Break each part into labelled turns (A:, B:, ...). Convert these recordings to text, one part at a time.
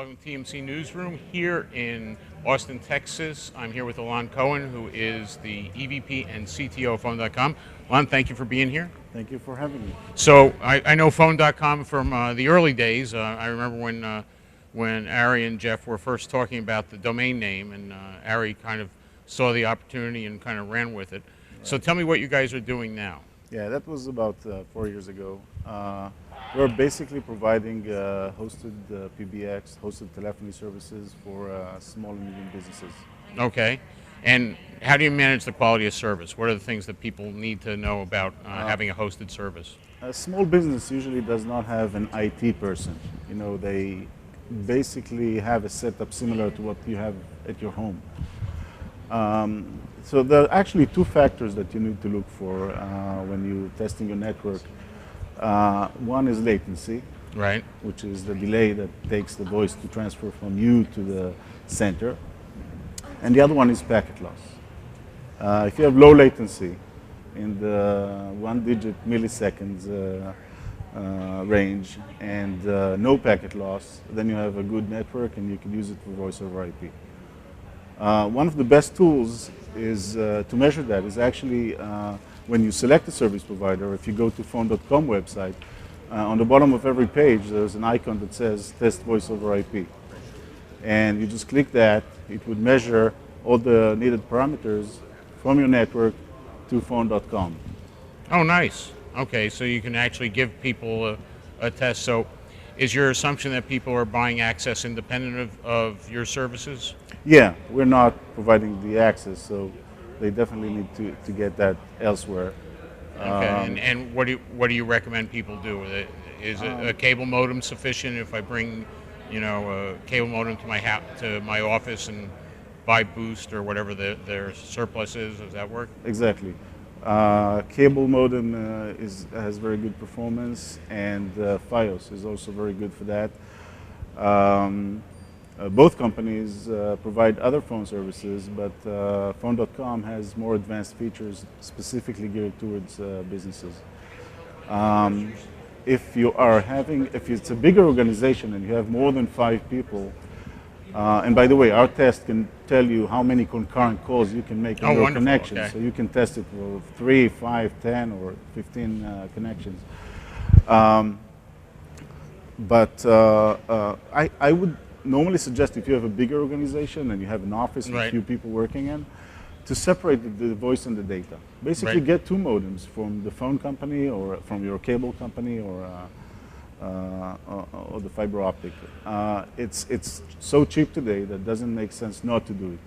A: from TMC Newsroom here in Austin, Texas. I'm here with Alon Cohen, who is the EVP and CTO of Phone.com. Alon, thank you for being here.
B: Thank you for having me.
A: So I know Phone.com from the early days. I remember when Ari and Jeff were first talking about the domain name, and Ari kind of saw the opportunity and kind of ran with it. Right. So tell me what you guys are doing now.
B: Yeah, that was about 4 years ago. We're basically providing hosted PBX, hosted telephony services for small and medium businesses.
A: Okay. And how do you manage the quality of service? What are the things that people need to know about having a hosted service?
B: A small business usually does not have an IT person. You know, they basically have a setup similar to what you have at your home. So there are actually two factors that you need to look for when you're testing your network. One is latency,
A: right,
B: which is the delay that takes the voice to transfer from you to the center. And the other one is packet loss. If you have low latency in the 1-digit milliseconds range and no packet loss, then you have a good network and you can use it for voice over IP. One of the best tools is to measure that is actually when you select a service provider. If you go to Phone.com website, on the bottom of every page there's an icon that says test voice over IP. And you just click that, it would measure all the needed parameters from your network to Phone.com.
A: Oh, nice. Okay, so you can actually give people a test. So is your assumption that people are buying access independent of your services?
B: Yeah, we're not providing the access, so they definitely need to get that elsewhere.
A: Okay, and what do you recommend people do? Is a cable modem sufficient if I bring, a cable modem to my office and buy Boost or whatever their surplus is? Does that work?
B: Exactly. Cable modem has very good performance, and Fios is also very good for that. Both companies provide other phone services, but Phone.com has more advanced features specifically geared towards businesses. If it's a bigger organization and you have more than 5 people, and by the way, our test can tell you how many concurrent calls you can make on your connection.
A: Okay.
B: So you can test it for 3, 5, 10, or 15 connections. I would normally suggest, if you have a bigger organization and you have an office and a few people working in, to separate the voice and the data. Basically, get 2 modems from the phone company or from your cable company or the fiber optic. It's so cheap today that it doesn't make sense not to do it.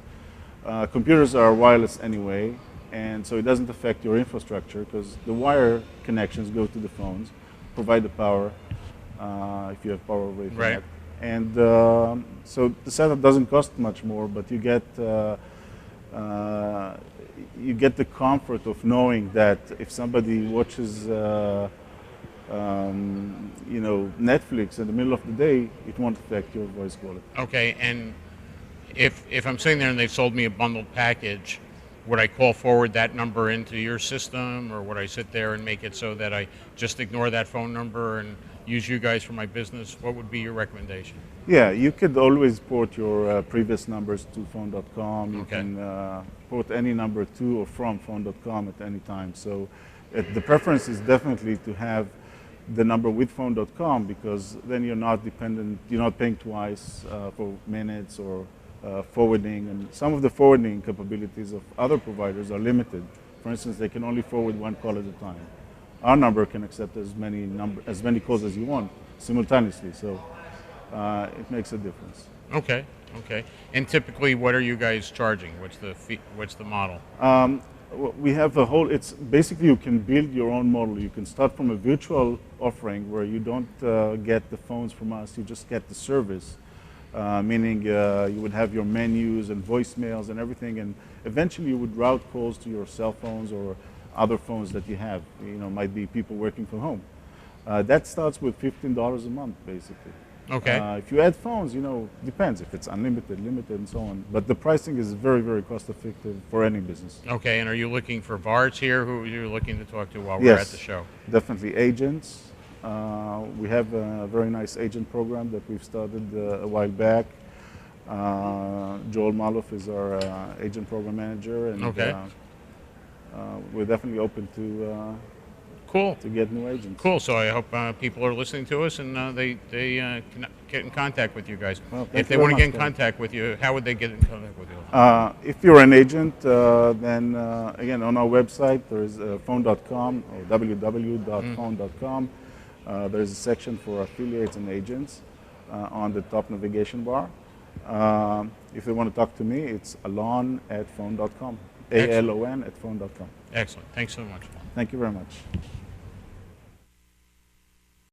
B: Computers are wireless anyway, and so it doesn't affect your infrastructure because the wire connections go to the phones, provide the power if you have power over Ethernet.
A: Right.
B: And so the setup doesn't cost much more, but you get the comfort of knowing that if somebody watches Netflix in the middle of the day, it won't affect your voice quality.
A: Okay, and if I'm sitting there and they've sold me a bundled package, would I call forward that number into your system, or would I sit there and make it so that I just ignore that phone number and use you guys for my business? What would be your recommendation?
B: Yeah, you could always port your previous numbers to Phone.com. You can port any number to or from Phone.com at any time. So the preference is definitely to have the number with Phone.com, because then you're not paying twice for minutes or forwarding. And some of the forwarding capabilities of other providers are limited. For instance, they can only forward 1 call at a time. Our number can accept as many calls as you want simultaneously, so it makes a difference.
A: Okay. And typically, what are you guys charging? What's the fee? What's the model?
B: We have it's basically you can build your own model. You can start from a virtual offering where you don't get the phones from us, you just get the service, meaning you would have your menus and voicemails and everything, and eventually you would route calls to your cell phones or other phones that you have. Might be people working from home. That starts with $15 a month, basically.
A: Okay.
B: If you add phones, depends if it's unlimited, limited, and so on. But the pricing is very, very cost effective for any business.
A: Okay, and are you looking for VARs here? Who are you looking to talk to while we're at the show?
B: Definitely agents, We have a very nice agent program that we've started a while back. Joel Maloff is our agent program manager, and
A: Okay.
B: We're definitely open
A: Cool.
B: to get new agents.
A: Cool. So I hope people are listening to us and they can get in contact with you guys.
B: Well, thank
A: If they
B: you very
A: want to get in
B: much, Glenn.
A: contact with you, how would they get in contact with you?
B: If you're an agent, then again, on our website, there's phone.com or www.phone.com. There's a section for affiliates and agents on the top navigation bar. If they want to talk to me, it's alon@phone.com.
A: Excellent.
B: ALON@phone.com.
A: Excellent. Thanks so much.
B: Thank you very much.